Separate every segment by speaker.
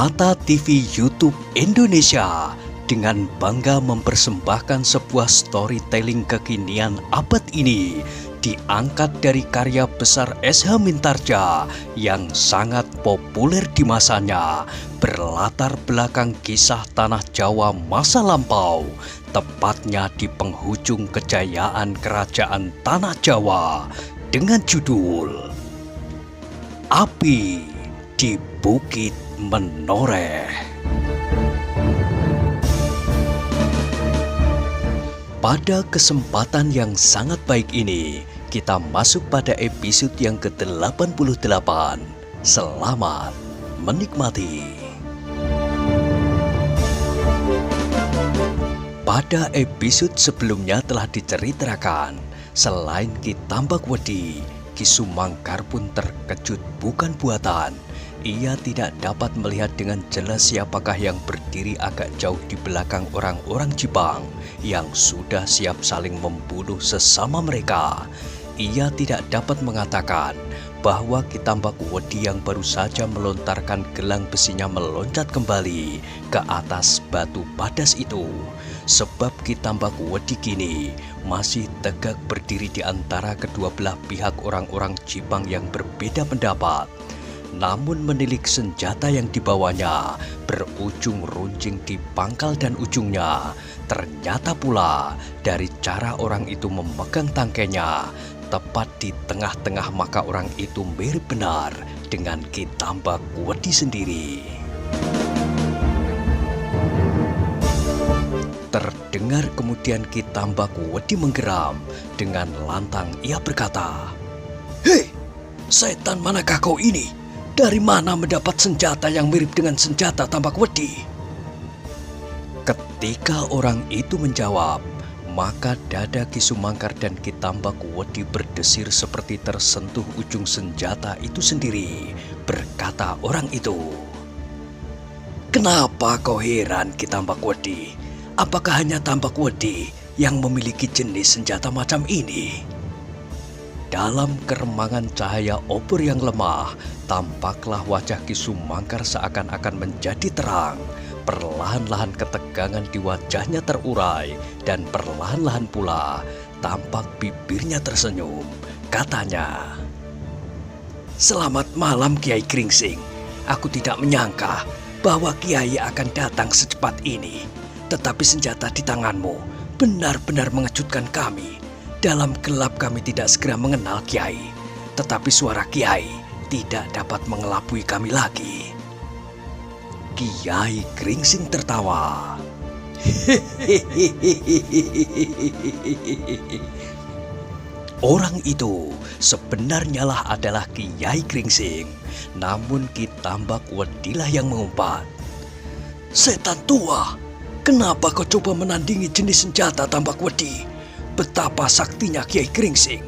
Speaker 1: Permata TV YouTube Indonesia dengan bangga mempersembahkan sebuah storytelling kekinian abad ini diangkat dari karya besar S.H. Mintarja yang sangat populer di masanya, berlatar belakang kisah tanah Jawa masa lampau, tepatnya di penghujung kejayaan kerajaan tanah Jawa dengan judul Api di Bukit Menoreh. Pada kesempatan yang sangat baik ini, kita masuk pada episode yang ke-88. Selamat menikmati. Pada episode sebelumnya telah diceritakan, selain Ki Tambak Wedi, Ki Sumangkar pun terkejut bukan buatan. Ia tidak dapat melihat dengan jelas siapakah yang berdiri agak jauh di belakang orang-orang Jipang yang sudah siap saling membunuh sesama mereka. Ia tidak dapat mengatakan bahwa Ki Tambak Wedi yang baru saja melontarkan gelang besinya meloncat kembali ke atas batu padas itu. Sebab Ki Tambak Wedi kini masih tegak berdiri di antara kedua belah pihak orang-orang Jipang yang berbeda pendapat. Namun menilik senjata yang dibawanya berujung runcing di pangkal dan ujungnya. Ternyata pula dari cara orang itu memegang tangkainya tepat di tengah-tengah, maka orang itu mirip benar dengan Ki Tambak Wedi sendiri. Terdengar kemudian Ki Tambak Wedi menggeram. Dengan lantang ia berkata, "Hei, setan manakah kau ini? Dari mana mendapat senjata yang mirip dengan senjata Tambak Wedi?" Ketika orang itu menjawab, maka dada Ki Sumangkar dan Ki Tambak Wedi berdesir seperti tersentuh ujung senjata itu sendiri. Berkata orang itu, "Kenapa kau heran, Ki Tambak Wedi? Apakah hanya Tambak Wedi yang memiliki jenis senjata macam ini?" Dalam keremangan cahaya obor yang lemah, tampaklah wajah Ki Sumangkar seakan-akan menjadi terang. Perlahan-lahan ketegangan di wajahnya terurai dan perlahan-lahan pula tampak bibirnya tersenyum. Katanya, "Selamat malam Kiai Gringsing. Aku tidak menyangka bahwa Kiai akan datang secepat ini. Tetapi senjata di tanganmu benar-benar mengejutkan kami. Dalam gelap kami tidak segera mengenal Kiai, tetapi suara Kiai tidak dapat mengelabui kami lagi." Kiai Gringsing tertawa. Orang itu sebenarnya lah adalah Kiai Gringsing, namun Ki Tambak Wedi lah yang mengumpat. "Setan tua, kenapa kau coba menandingi jenis senjata Tambak Wedi? Betapa saktinya Kiai Gringsing,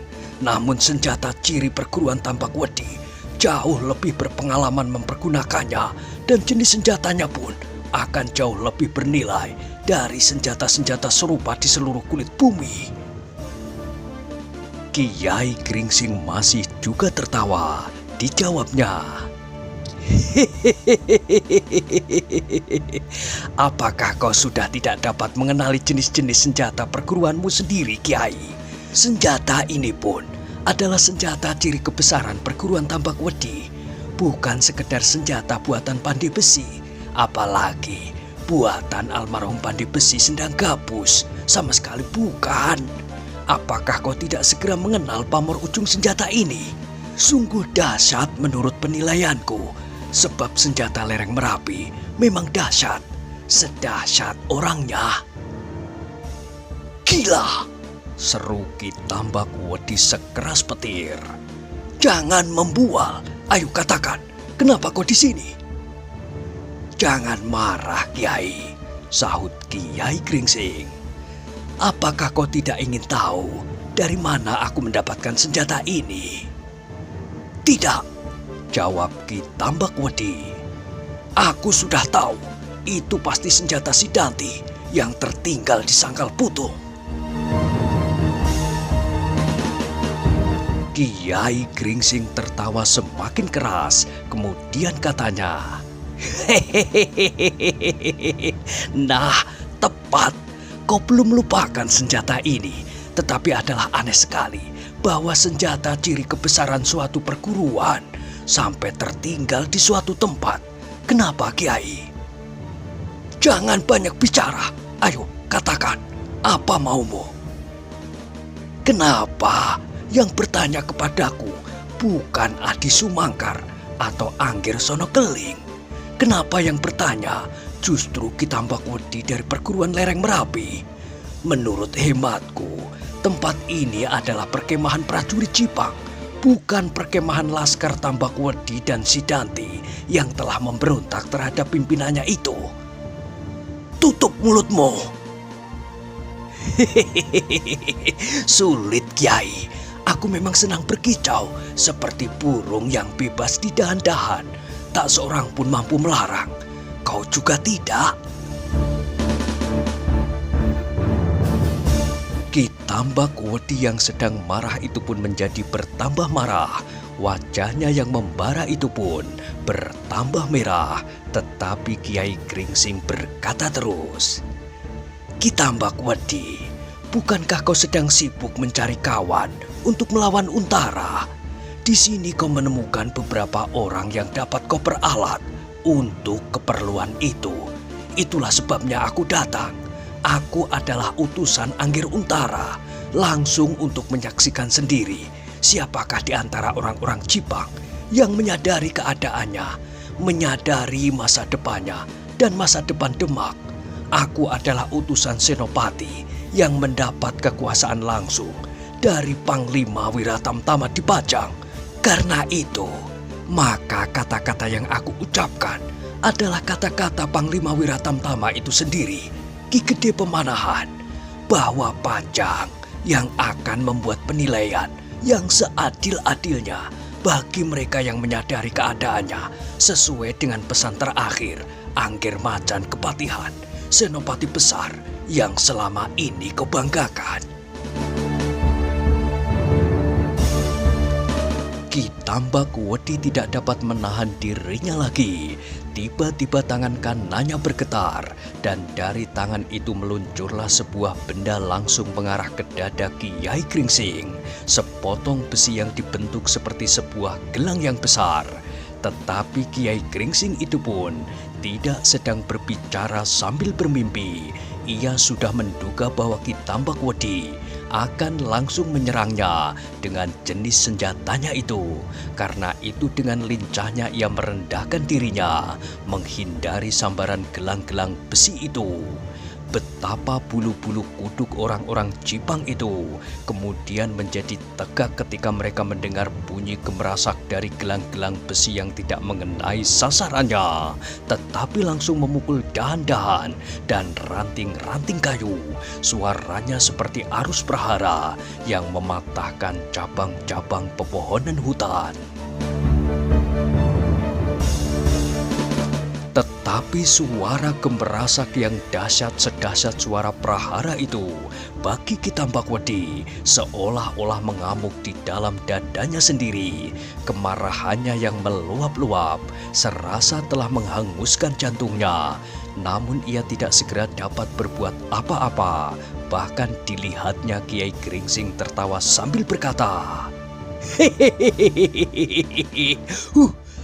Speaker 1: namun senjata ciri perguruan Tambak Wedi jauh lebih berpengalaman mempergunakannya, dan jenis senjatanya pun akan jauh lebih bernilai dari senjata-senjata serupa di seluruh kulit bumi." Kiai Gringsing masih juga tertawa. Dijawabnya, "Apakah kau sudah tidak dapat mengenali jenis-jenis senjata perguruanmu sendiri, Kiai? Senjata ini pun adalah senjata ciri kebesaran perguruan Tambak Wedi, bukan sekedar senjata buatan Pandai Besi, apalagi buatan almarhum Pandai Besi Sendang Gabus, sama sekali bukan. Apakah kau tidak segera mengenal pamor ujung senjata ini? Sungguh dahsyat menurut penilaianku, sebab senjata lereng Merapi memang dahsyat, sedahsyat orangnya." "Gila!" seru Ki Tambak Wedi sekeras petir. "Jangan membual, ayo katakan, kenapa kau di sini?" "Jangan marah, Kiai," sahut Kiai Gringsing. "Apakah kau tidak ingin tahu dari mana aku mendapatkan senjata ini?" "Tidak," jawab Ki Tambak Wedi. "Aku sudah tahu, itu pasti senjata Sidanti yang tertinggal di Sangkal Putung." Kiai Gringsing tertawa semakin keras, kemudian katanya, Hehehe. Nah, tepat. Kau belum melupakan senjata ini, tetapi adalah aneh sekali bahwa senjata ciri kebesaran suatu perguruan sampai tertinggal di suatu tempat. Kenapa, Kiai? Jangan banyak bicara. Ayo, katakan, apa maumu? Kenapa yang bertanya kepadaku bukan Adi Sumangkar atau Angger Sonokeling? Kenapa yang bertanya justru Ki Tambakwedi dari perguruan lereng Merapi? Menurut hematku, tempat ini adalah perkemahan prajurit Jipang, bukan perkemahan Laskar Tambakwedi dan Sidanti yang telah memberontak terhadap pimpinannya itu. Tutup mulutmu. Hehehe, sulit, Kiai. Aku memang senang berkicau seperti burung yang bebas di dahan-dahan. Tak seorang pun mampu melarang. Kau juga tidak. Ki Tambakwedi yang sedang marah itu pun menjadi bertambah marah. Wajahnya yang membara itu pun bertambah merah. Tetapi Kiai Gringsing berkata terus, Ki Tambakwedi, bukankah kau sedang sibuk mencari kawan untuk melawan Untara? Di sini kau menemukan beberapa orang yang dapat kau peralat untuk keperluan itu. Itulah sebabnya aku datang. Aku adalah utusan Angger Untara, langsung untuk menyaksikan sendiri siapakah di antara orang-orang Jipang yang menyadari keadaannya, menyadari masa depannya dan masa depan Demak. Aku adalah utusan Senopati yang mendapat kekuasaan langsung dari Panglima Wiratamtama di Pajang. Karena itu, maka kata-kata yang aku ucapkan adalah kata-kata Panglima Wiratamtama itu sendiri, Ki Gede Pemanahan, bahwa Pajang yang akan membuat penilaian yang seadil-adilnya bagi mereka yang menyadari keadaannya sesuai dengan pesan terakhir Angger Macan Kepatihan, Senopati besar yang selama ini kau banggakan. Ki Tambakwedi tidak dapat menahan dirinya lagi. Tiba-tiba tangan kanannya bergetar dan dari tangan itu meluncurlah sebuah benda langsung mengarah ke dada Kiai Gringsing. Sepotong besi yang dibentuk seperti sebuah gelang yang besar. Tetapi Kiai Gringsing itu pun tidak sedang berbicara sambil bermimpi. Ia sudah menduga bahwa Ki Tambakwedi akan langsung menyerangnya dengan jenis senjatanya itu. Karena itu dengan lincahnya ia merendahkan dirinya, menghindari sambaran gelang-gelang besi itu. Betapa bulu-bulu kuduk orang-orang Jipang itu kemudian menjadi tegak ketika mereka mendengar bunyi gemerasak dari gelang-gelang besi yang tidak mengenai sasarannya, tetapi langsung memukul dahan-dahan dan ranting-ranting kayu. Suaranya seperti arus prahara yang mematahkan cabang-cabang pepohonan hutan. Tetapi suara gemerasak yang dahsyat sedahsyat suara prahara itu bagi Ki Tambakwedi seolah-olah mengamuk di dalam dadanya sendiri. Kemarahannya yang meluap-luap serasa telah menghanguskan jantungnya. Namun ia tidak segera dapat berbuat apa-apa. Bahkan dilihatnya Kiai Gringsing tertawa sambil berkata, hehehe,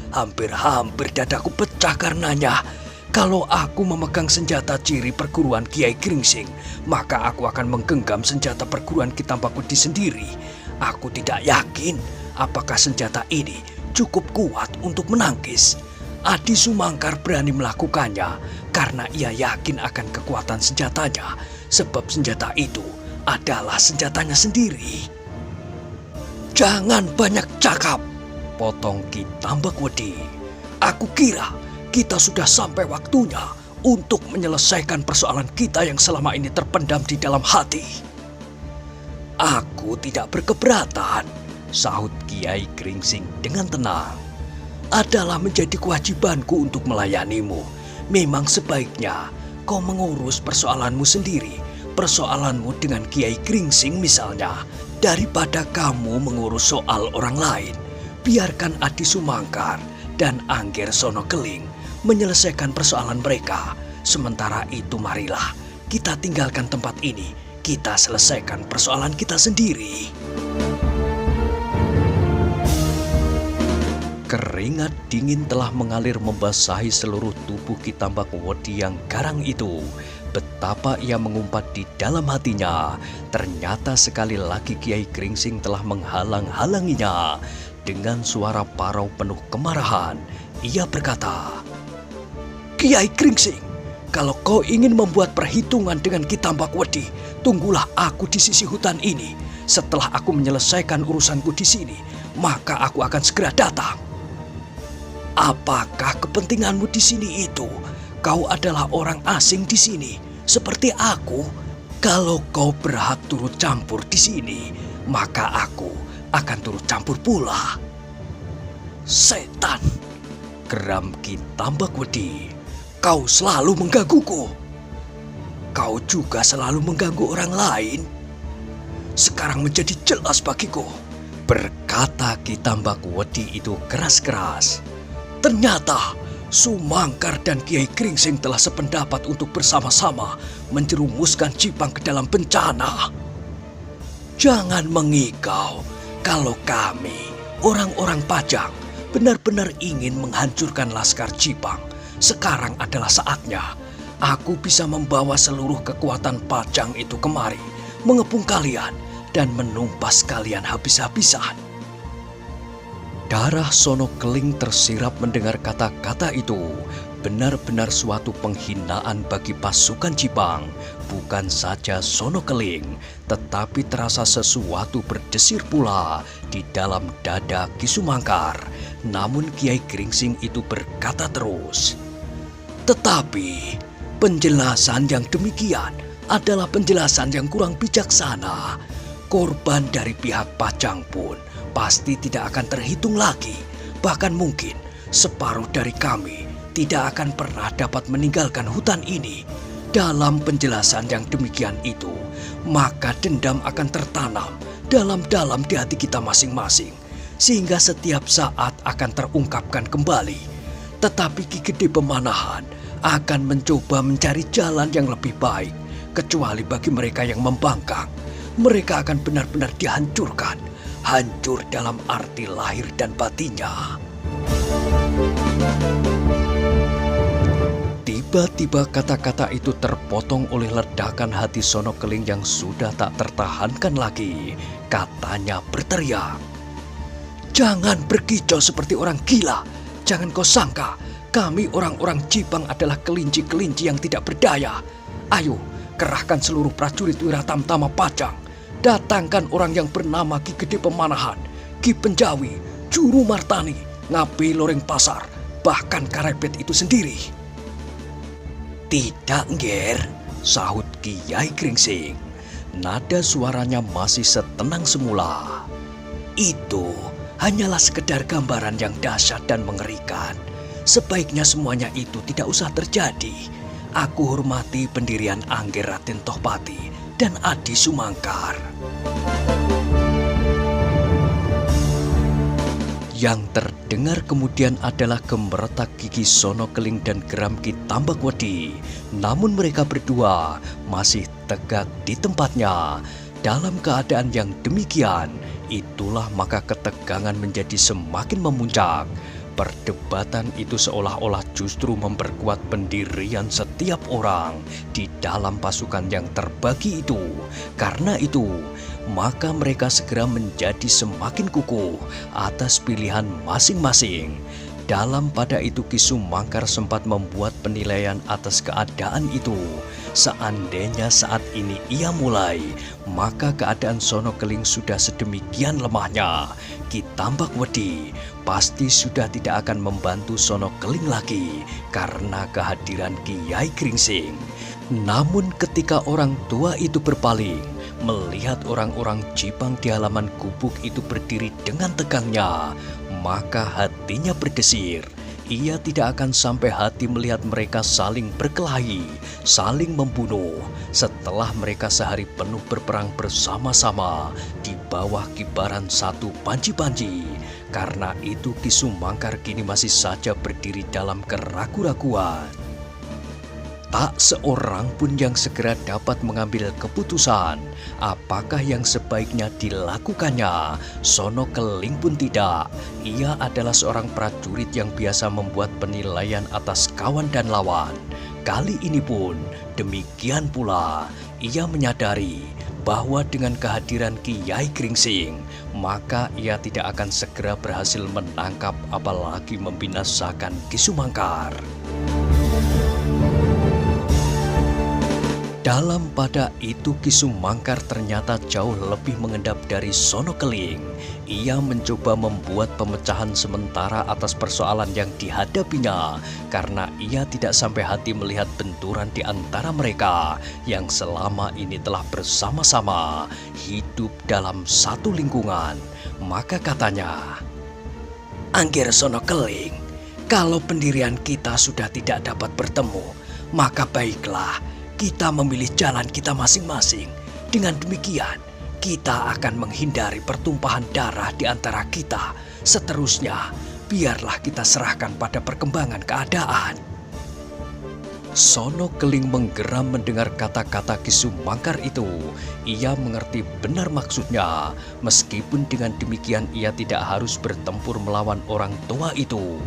Speaker 1: hampir-hampir dadaku pecah karenanya. Kalau aku memegang senjata ciri perguruan Kiai Gringsing, maka aku akan menggenggam senjata perguruan Ki Tambakwedi sendiri. Aku tidak yakin apakah senjata ini cukup kuat untuk menangkis. Adi Sumangkar berani melakukannya karena ia yakin akan kekuatan senjatanya, sebab senjata itu adalah senjatanya sendiri. Jangan banyak cakap, potong Ki Tambakwedi. Aku kira kita sudah sampai waktunya untuk menyelesaikan persoalan kita yang selama ini terpendam di dalam hati. Aku tidak berkeberatan, sahut Kiai Gringsing dengan tenang. Adalah menjadi kewajibanku untuk melayanimu. Memang sebaiknya kau mengurus persoalanmu sendiri, persoalanmu dengan Kiai Gringsing misalnya, daripada kamu mengurus soal orang lain. Biarkan Adi Sumangkar dan Angger Sonokeling menyelesaikan persoalan mereka. Sementara itu marilah kita tinggalkan tempat ini, kita selesaikan persoalan kita sendiri. Keringat dingin telah mengalir membasahi seluruh tubuh Ki Tambak Wedi yang garang itu. Betapa ia mengumpat di dalam hatinya. Ternyata sekali lagi Kiai Gringsing telah menghalang-halanginya. Dengan suara parau penuh kemarahan, ia berkata, "Kiai Gringsing, kalau kau ingin membuat perhitungan dengan Ki Tambak Wedi, tunggulah aku di sisi hutan ini. Setelah aku menyelesaikan urusanku di sini, maka aku akan segera datang." "Apakah kepentinganmu di sini itu? Kau adalah orang asing di sini, seperti aku. Kalau kau berhak turut campur di sini, maka aku akan turut campur pula." "Setan!" geram Ki Tambak Wedi. "Kau selalu menggangguku. Kau juga selalu mengganggu orang lain. Sekarang menjadi jelas bagiku," berkata Ki Tambak Wedi itu keras-keras. Ternyata Sumangkar dan Kiai Gringsing telah sependapat untuk bersama-sama menjerumuskan Cipang ke dalam bencana. "Jangan mengigau. Kalau kami, orang-orang Pajang, benar-benar ingin menghancurkan Laskar Cipang, sekarang adalah saatnya. Aku bisa membawa seluruh kekuatan Pajang itu kemari, mengepung kalian dan menumpas kalian habis-habisan." Darah Sono Keling tersirap mendengar kata-kata itu. Benar-benar suatu penghinaan bagi pasukan Cipang. Bukan saja Sono Keling, tetapi terasa sesuatu berdesir pula di dalam dada Ki Sumangkar. Namun Kiai Gringsing itu berkata terus, "Tetapi penjelasan yang demikian adalah penjelasan yang kurang bijaksana. Korban dari pihak Pajang pun pasti tidak akan terhitung lagi. Bahkan mungkin separuh dari kami tidak akan pernah dapat meninggalkan hutan ini. Dalam penjelasan yang demikian itu, maka dendam akan tertanam dalam-dalam di hati kita masing-masing, sehingga setiap saat akan terungkapkan kembali. Tetapi Ki Gede Pemanahan akan mencoba mencari jalan yang lebih baik, kecuali bagi mereka yang membangkang. Mereka akan benar-benar dihancurkan, hancur dalam arti lahir dan batinnya." Tiba-tiba kata-kata itu terpotong oleh ledakan hati Sono Keling yang sudah tak tertahankan lagi. Katanya berteriak, "Jangan berkicau seperti orang gila. Jangan kau sangka kami orang-orang Cipang adalah kelinci-kelinci yang tidak berdaya. Ayo, kerahkan seluruh prajurit Wiratamtama Pajang. Datangkan orang yang bernama Ki Gede Pemanahan, Ki Penjawi, Juru Martani, Ngabe Loreng Pasar, bahkan Karepet itu sendiri." "Tidak, Ngger," sahut Kiai Gringsing. Nada suaranya masih setenang semula. "Itu hanyalah sekedar gambaran yang dahsyat dan mengerikan. Sebaiknya semuanya itu tidak usah terjadi. Aku hormati pendirian Angger Raden Tohpati dan Adi Sumangkar." Yang terdengar kemudian adalah gemeretak gigi Sono Keling dan geram Ki Tambak Wedi. Namun mereka berdua masih tegak di tempatnya. Dalam keadaan yang demikian, itulah maka ketegangan menjadi semakin memuncak. Perdebatan itu seolah-olah justru memperkuat pendirian setiap orang di dalam pasukan yang terbagi itu. Karena itu, maka mereka segera menjadi semakin kukuh atas pilihan masing-masing. Dalam pada itu Ki Sumangkar sempat membuat penilaian atas keadaan itu. Seandainya saat ini ia mulai, maka keadaan Sono Keling sudah sedemikian lemahnya. Ki Tambak Wedi pasti sudah tidak akan membantu Sono Keling lagi karena kehadiran Kiai Gringsing. Namun ketika orang tua itu berpaling, melihat orang-orang Cipang di halaman gubuk itu berdiri dengan tegangnya, maka hatinya berdesir. Ia tidak akan sampai hati melihat mereka saling berkelahi, saling membunuh, setelah mereka sehari penuh berperang bersama-sama di bawah kibaran satu panji-panji. Karena itu Ki Sumangkar kini masih saja berdiri dalam keraguan-raguan. Tak seorang pun yang segera dapat mengambil keputusan apakah yang sebaiknya dilakukannya. Sono Keling pun tidak. Ia adalah seorang prajurit yang biasa membuat penilaian atas kawan dan lawan. Kali ini pun demikian pula. Ia menyadari bahwa dengan kehadiran Kiai Gringsing, maka ia tidak akan segera berhasil menangkap apalagi membinasakan Ki Sumangkar. Dalam pada itu Ki Sumangkar ternyata jauh lebih mengendap dari Sono Keling. Ia mencoba membuat pemecahan sementara atas persoalan yang dihadapinya karena ia tidak sampai hati melihat benturan di antara mereka yang selama ini telah bersama-sama hidup dalam satu lingkungan. Maka katanya, "Angger Sono Keling, kalau pendirian kita sudah tidak dapat bertemu, maka baiklah kita memilih jalan kita masing-masing. Dengan demikian, kita akan menghindari pertumpahan darah di antara kita. Seterusnya, biarlah kita serahkan pada perkembangan keadaan." Sono Keling menggeram mendengar kata-kata Ki Sumangkar itu. Ia mengerti benar maksudnya. Meskipun dengan demikian ia tidak harus bertempur melawan orang tua itu.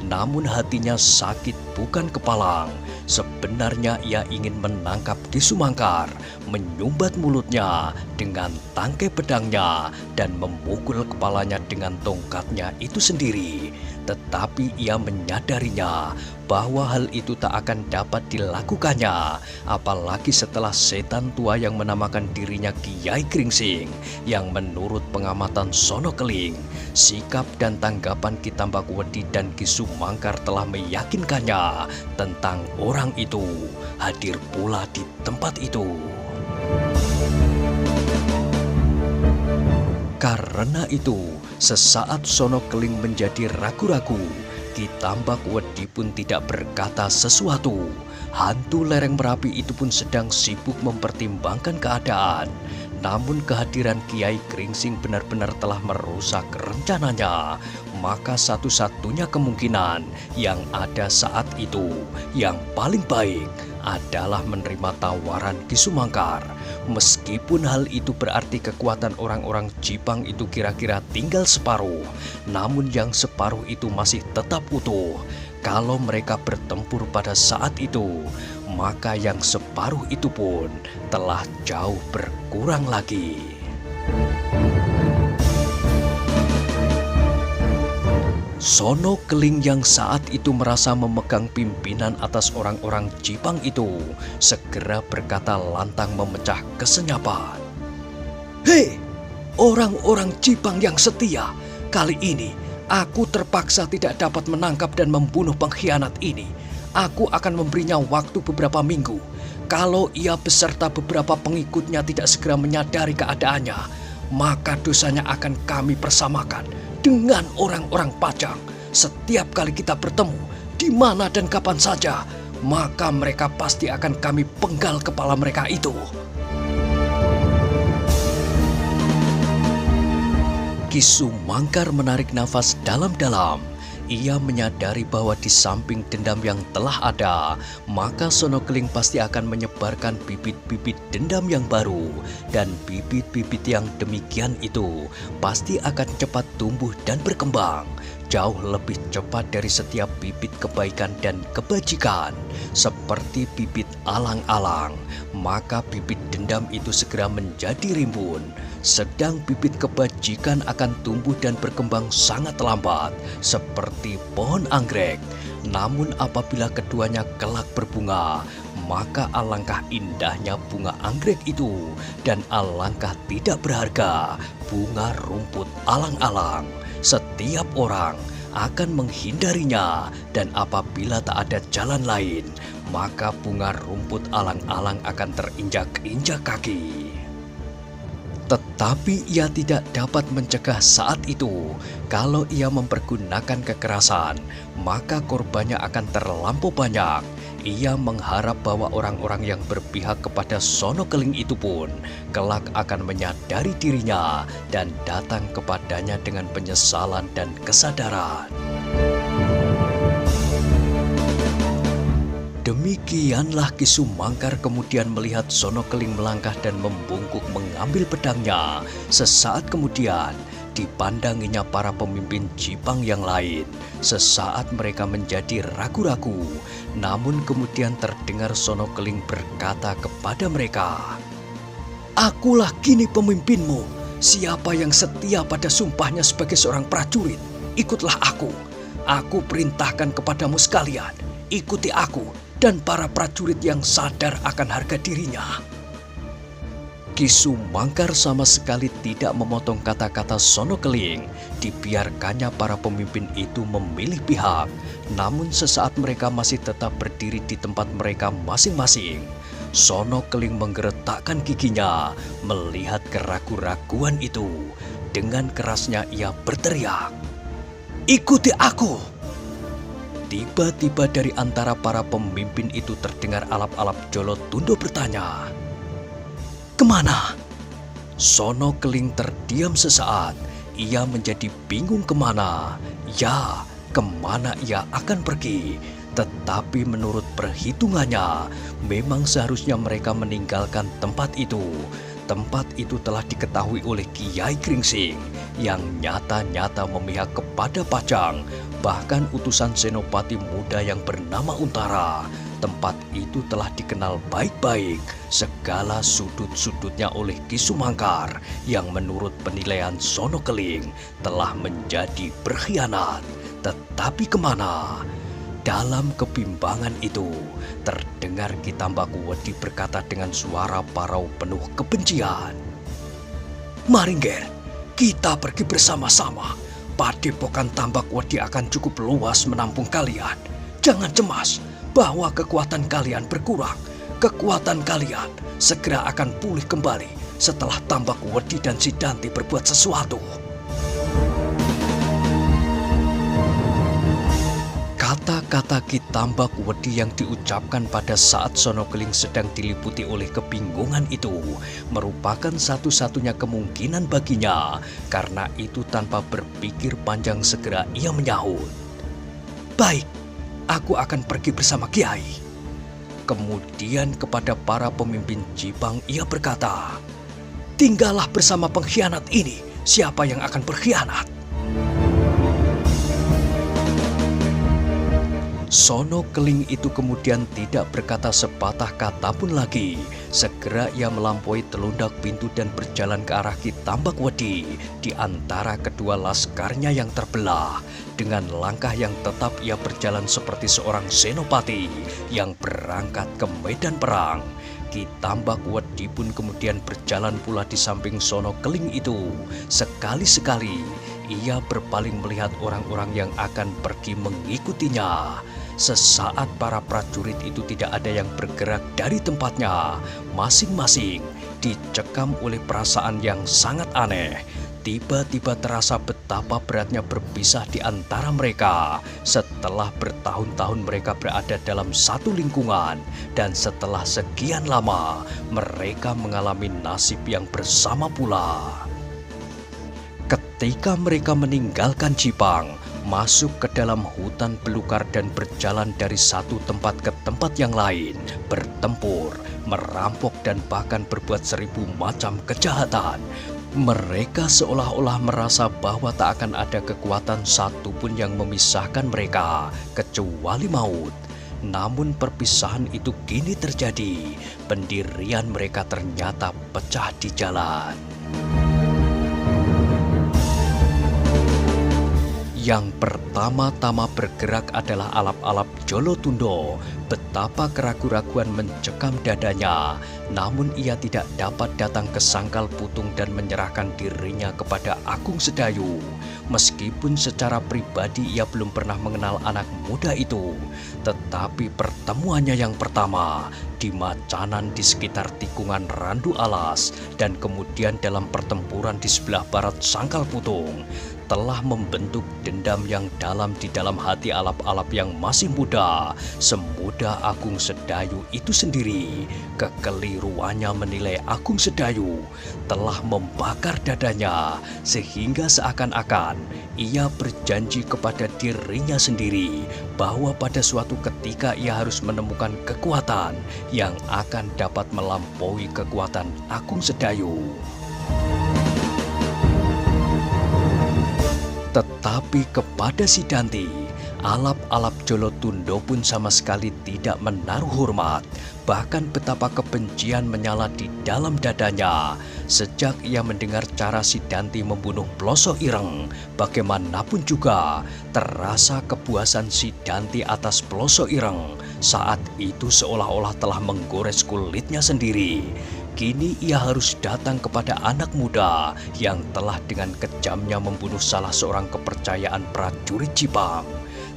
Speaker 1: Namun hatinya sakit bukan kepalang. Sebenarnya ia ingin menangkap Ki Sumangkar, menyumbat mulutnya dengan tangkai pedangnya dan memukul kepalanya dengan tongkatnya itu sendiri. Tetapi ia menyadarinya bahwa hal itu tak akan dapat dilakukannya, apalagi setelah setan tua yang menamakan dirinya Kiai Gringsing, yang menurut pengamatan Sono Keling, sikap dan tanggapan Ki Tambakwedi dan Ki Sumangkar telah meyakinkannya tentang orang itu hadir pula di tempat itu. Karena itu, sesaat Sono Keling menjadi ragu-ragu, Ki Tambakwedi pun tidak berkata sesuatu. Hantu lereng Merapi itu pun sedang sibuk mempertimbangkan keadaan. Namun kehadiran Kiai Gringsing benar-benar telah merusak rencananya. Maka satu-satunya kemungkinan yang ada saat itu yang paling baik adalah menerima tawaran Ki Sumangkar. Meskipun hal itu berarti kekuatan orang-orang Jipang itu kira-kira tinggal separuh, namun yang separuh itu masih tetap utuh. Kalau mereka bertempur pada saat itu, maka yang separuh itu pun telah jauh berkurang lagi. Sono Keling yang saat itu merasa memegang pimpinan atas orang-orang Jipang itu segera berkata lantang memecah kesenyapan. "Hei, orang-orang Jipang yang setia, kali ini aku terpaksa tidak dapat menangkap dan membunuh pengkhianat ini. Aku akan memberinya waktu beberapa minggu. Kalau ia beserta beberapa pengikutnya tidak segera menyadari keadaannya, maka dosanya akan kami persamakan dengan orang-orang Pajang. Setiap kali kita bertemu, di mana dan kapan saja, maka mereka pasti akan kami penggal kepala mereka itu." Ki Sumangkar menarik nafas dalam-dalam. Ia menyadari bahwa di samping dendam yang telah ada, maka Sono Keling pasti akan menyebarkan bibit-bibit dendam yang baru. Dan bibit-bibit yang demikian itu pasti akan cepat tumbuh dan berkembang. Jauh lebih cepat dari setiap bibit kebaikan dan kebajikan. Seperti bibit alang-alang, maka bibit dendam itu segera menjadi rimbun. Sedang bibit kebajikan akan tumbuh dan berkembang sangat lambat, seperti pohon anggrek. Namun apabila keduanya kelak berbunga, maka alangkah indahnya bunga anggrek itu, dan alangkah tidak berharga bunga rumput alang-alang. Setiap orang akan menghindarinya, dan apabila tak ada jalan lain, maka bunga rumput alang-alang akan terinjak-injak kaki. Tetapi ia tidak dapat mencegah saat itu. Kalau ia mempergunakan kekerasan, maka korbannya akan terlampau banyak. Ia mengharap bahwa orang-orang yang berpihak kepada Sono Keling itu pun kelak akan menyadari dirinya dan datang kepadanya dengan penyesalan dan kesadaran. Demikianlah Ki Sumangkar kemudian melihat Sono Keling melangkah dan membungkuk mengambil pedangnya. Sesaat kemudian dipandanginya para pemimpin Jipang yang lain. Sesaat mereka menjadi ragu-ragu, namun kemudian terdengar Sono Keling berkata kepada mereka, "Akulah kini pemimpinmu. Siapa yang setia pada sumpahnya sebagai seorang prajurit, ikutlah aku. Aku perintahkan kepadamu sekalian, ikuti aku dan para prajurit yang sadar akan harga dirinya." Ki Sumangkar sama sekali tidak memotong kata-kata Sono Keling. Dibiarkannya para pemimpin itu memilih pihak. Namun sesaat mereka masih tetap berdiri di tempat mereka masing-masing, Sono Keling menggeretakkan giginya melihat keraguan-raguan itu. Dengan kerasnya ia berteriak, "Ikuti aku!" Tiba-tiba dari antara para pemimpin itu terdengar alap-alap Jolo Tundo bertanya, "Kemana?" Sono Keling terdiam sesaat. Ia menjadi bingung kemana. Ya, kemana ia akan pergi. Tetapi menurut perhitungannya, memang seharusnya mereka meninggalkan tempat itu. Tempat itu telah diketahui oleh Kiai Gringsing yang nyata-nyata memihak kepada Pajang, bahkan utusan senopati muda yang bernama Untara. Tempat itu telah dikenal baik-baik segala sudut-sudutnya oleh Ki Sumangkar yang menurut penilaian Sono Keling telah menjadi berkhianat. Tetapi kemana? Dalam kebimbangan itu terdengar Ki Tambakuwedi berkata dengan suara parau penuh kebencian, "Mari Nger, kita pergi bersama-sama. Padepokan Tambakuwedi akan cukup luas menampung kalian. Jangan cemas bahwa kekuatan kalian berkurang. Kekuatan kalian segera akan pulih kembali setelah Tambakuwedi dan Sidanti berbuat sesuatu." Kata-kata Ki Tambakuwedi yang diucapkan pada saat Sono Keling sedang diliputi oleh kebingungan itu merupakan satu-satunya kemungkinan baginya. Karena itu tanpa berpikir panjang segera ia menyahut, "Baik, aku akan pergi bersama Kiai." Kemudian kepada para pemimpin Jipang ia berkata, "Tinggallah bersama pengkhianat ini. Siapa yang akan berkhianat?" Sono Keling itu kemudian tidak berkata sepatah kata pun lagi. Segera ia melampaui telundak pintu dan berjalan ke arah Ki Tambakuwedi di antara kedua laskarnya yang terbelah. Dengan langkah yang tetap ia berjalan seperti seorang senopati yang berangkat ke medan perang. Ki Tambakuwedi pun kemudian berjalan pula di samping Sono Keling itu. Sekali-sekali ia berpaling melihat orang-orang yang akan pergi mengikutinya. Sesaat para prajurit itu tidak ada yang bergerak dari tempatnya. Masing-masing dicekam oleh perasaan yang sangat aneh. Tiba-tiba terasa betapa beratnya berpisah di antara mereka. Setelah bertahun-tahun mereka berada dalam satu lingkungan. Dan setelah sekian lama mereka mengalami nasib yang bersama pula. Ketika mereka meninggalkan Jipang, masuk ke dalam hutan belukar dan berjalan dari satu tempat ke tempat yang lain, bertempur, merampok dan bahkan berbuat 1000 macam kejahatan. Mereka seolah-olah merasa bahwa tak akan ada kekuatan satupun yang memisahkan mereka kecuali maut. Namun perpisahan itu kini terjadi. Pendirian mereka ternyata pecah di jalan. Yang pertama-tama bergerak adalah alap-alap Jolo Tundo. Betapa keraguan-raguan mencekam dadanya, namun ia tidak dapat datang ke Sangkal Putung dan menyerahkan dirinya kepada Agung Sedayu. Meskipun secara pribadi ia belum pernah mengenal anak muda itu, tetapi pertemuannya yang pertama di Macanan di sekitar tikungan Randu Alas dan kemudian dalam pertempuran di sebelah barat Sangkal Putung, telah membentuk dendam yang dalam di dalam hati alap-alap yang masih muda, semuda Agung Sedayu itu sendiri. Kekeliruannya menilai Agung Sedayu telah membakar dadanya, sehingga seakan-akan ia berjanji kepada dirinya sendiri bahwa pada suatu ketika ia harus menemukan kekuatan yang akan dapat melampaui kekuatan Agung Sedayu. Tetapi kepada si Danti, alap-alap Jolotundo pun sama sekali tidak menaruh hormat. Bahkan betapa kebencian menyala di dalam dadanya. Sejak ia mendengar cara si Danti membunuh Ploso Ireng, bagaimanapun juga terasa kepuasan si Danti atas Ploso Ireng saat itu seolah-olah telah menggores kulitnya sendiri. Kini ia harus datang kepada anak muda yang telah dengan kejamnya membunuh salah seorang kepercayaan prajurit Jipang.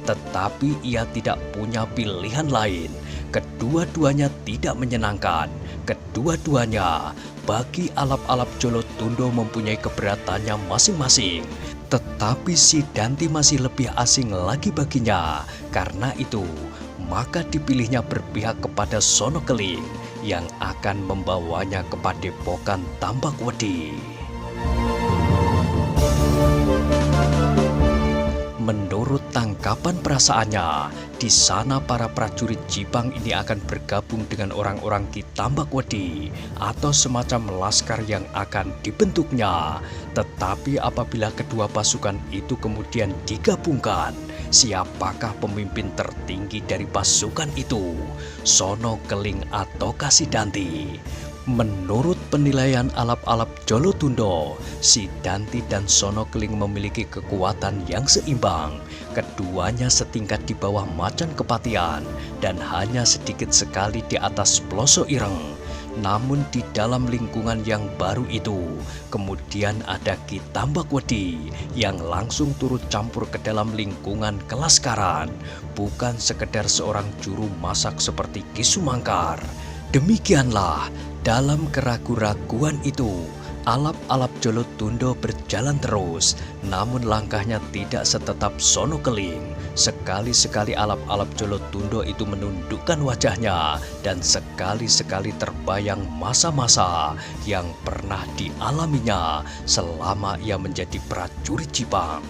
Speaker 1: Tetapi ia tidak punya pilihan lain. Kedua-duanya tidak menyenangkan. Kedua-duanya bagi alap-alap Jolotundo mempunyai keberatannya masing-masing. Tetapi si Danti masih lebih asing lagi baginya. Karena itu, maka dipilihnya berpihak kepada Sono Keling yang akan membawanya ke Padepokan Tambakwedi. Menurut tangkapan perasaannya, di sana para prajurit Jipang ini akan bergabung dengan orang-orang Ki Tambakwedi atau semacam laskar yang akan dibentuknya. Tetapi apabila kedua pasukan itu kemudian digabungkan, siapakah pemimpin tertinggi dari pasukan itu? Sono Keling atau si Danti? Menurut penilaian alap-alap Jolotundo, si Danti dan Sono Keling memiliki kekuatan yang seimbang. Keduanya setingkat di bawah Macan Kepatihan dan hanya sedikit sekali di atas Ploso Ireng. Namun di dalam lingkungan yang baru itu, kemudian ada Ki Tambakwedi yang langsung turut campur ke dalam lingkungan kelaskaran, bukan sekedar seorang juru masak seperti Ki Sumangkar. Demikianlah, dalam keraguan-raguan itu, alap-alap Jolotundo berjalan terus, namun langkahnya tidak setetap Sono Keling. Sekali-sekali alap-alap Jolotundo itu menundukkan wajahnya dan sekali-sekali terbayang masa-masa yang pernah dialaminya selama ia menjadi prajurit Jipang.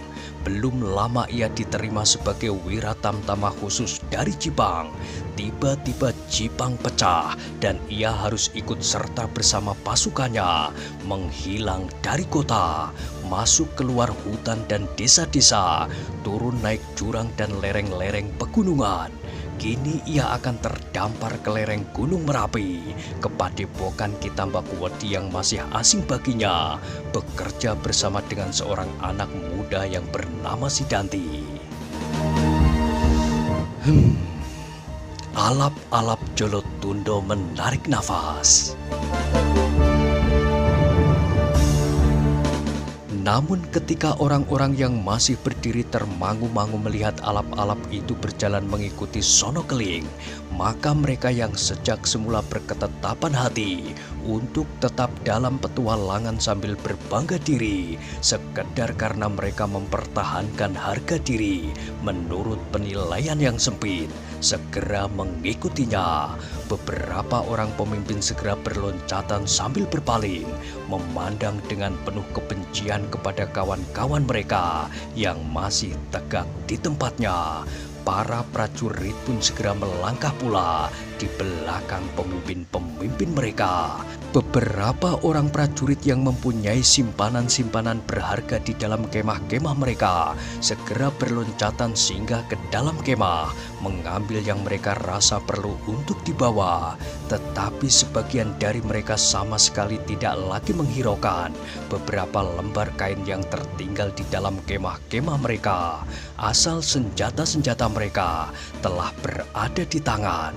Speaker 1: Belum lama ia diterima sebagai Wiratamtama khusus dari Jipang. Tiba-tiba Jipang pecah dan ia harus ikut serta bersama pasukannya menghilang dari kota, masuk keluar hutan dan desa-desa, turun naik jurang dan lereng-lereng pegunungan. Kini ia akan terdampar ke lereng Gunung Merapi, ke Padepokan Ki Tambakwedi yang masih asing baginya, bekerja bersama dengan seorang anak muda yang bernama si Danti. Alap-alap Jolotundo menarik nafas. Namun ketika orang-orang yang masih berdiri termangu-mangu melihat alap-alap itu berjalan mengikuti Sono Keling, maka mereka yang sejak semula berketetapan hati untuk tetap dalam petualangan sambil berbangga diri, sekedar karena mereka mempertahankan harga diri menurut penilaian yang sempit, segera mengikutinya. Beberapa orang pemimpin segera berloncatan sambil berpaling, memandang dengan penuh kebencian kepada kawan-kawan mereka yang masih tegak di tempatnya. Para prajurit pun segera melangkah pula di belakang pemimpin-pemimpin mereka. Beberapa orang prajurit yang mempunyai simpanan-simpanan berharga di dalam kemah-kemah mereka segera berloncatan singgah ke dalam kemah, mengambil yang mereka rasa perlu untuk dibawa. Tetapi sebagian dari mereka sama sekali tidak lagi menghiraukan beberapa lembar kain yang tertinggal di dalam kemah-kemah mereka, asal senjata-senjata mereka telah berada di tangan.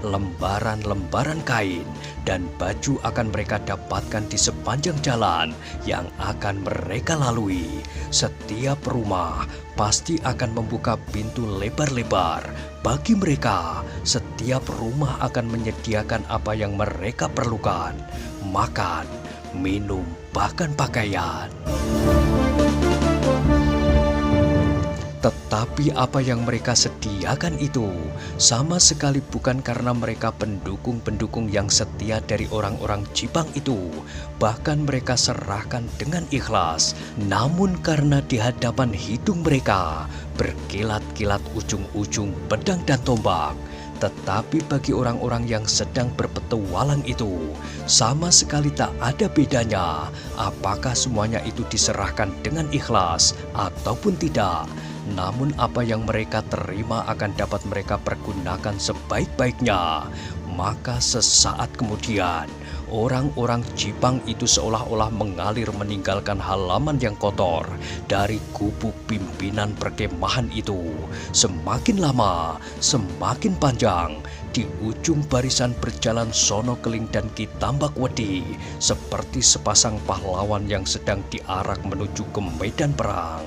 Speaker 1: Lembaran-lembaran kain dan baju akan mereka dapatkan di sepanjang jalan yang akan mereka lalui. Setiap rumah pasti akan membuka pintu lebar-lebar bagi mereka. Setiap rumah akan menyediakan apa yang mereka perlukan: makan, minum, bahkan pakaian. Tetapi apa yang mereka sediakan itu sama sekali bukan karena mereka pendukung-pendukung yang setia dari orang-orang Jipang itu. Bahkan mereka serahkan dengan ikhlas. Namun karena di hadapan hidung mereka berkilat-kilat ujung-ujung pedang dan tombak. Tetapi bagi orang-orang yang sedang berpetualang itu, sama sekali tak ada bedanya apakah semuanya itu diserahkan dengan ikhlas ataupun tidak. Namun apa yang mereka terima akan dapat mereka pergunakan sebaik-baiknya. Maka sesaat kemudian, orang-orang Jipang itu seolah-olah mengalir meninggalkan halaman yang kotor dari kubu pimpinan perkemahan itu. Semakin lama, semakin panjang. Di ujung barisan berjalan Sono Keling dan Ki Tambak Wedi seperti sepasang pahlawan yang sedang diarak menuju ke medan perang.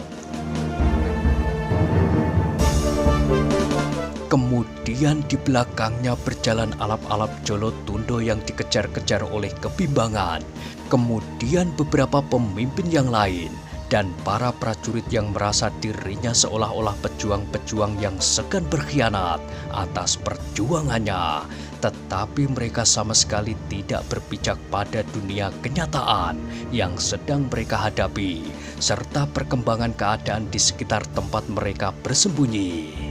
Speaker 1: Kemudian di belakangnya berjalan alap-alap Jolo Tundo yang dikejar-kejar oleh kebimbangan. Kemudian beberapa pemimpin yang lain dan para prajurit yang merasa dirinya seolah-olah pejuang-pejuang yang segan berkhianat atas perjuangannya. Tetapi mereka sama sekali tidak berpijak pada dunia kenyataan yang sedang mereka hadapi, serta perkembangan keadaan di sekitar tempat mereka bersembunyi.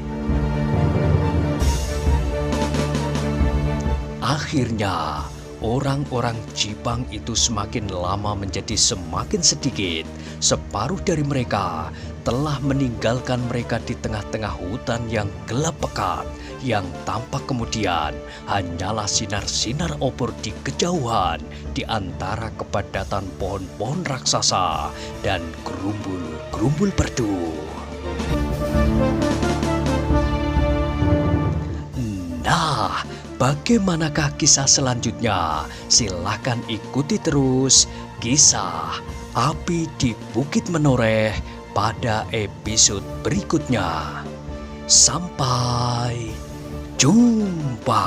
Speaker 1: Akhirnya, orang-orang Jipang itu semakin lama menjadi semakin sedikit. Separuh dari mereka telah meninggalkan mereka di tengah-tengah hutan yang gelap pekat, yang tampak kemudian hanyalah sinar-sinar obor di kejauhan di antara kepadatan pohon-pohon raksasa dan gerumbul-gerumbul perdu. Nah, bagaimanakah kisah selanjutnya? Silakan ikuti terus kisah Api di Bukit Menoreh pada episode berikutnya. Sampai jumpa.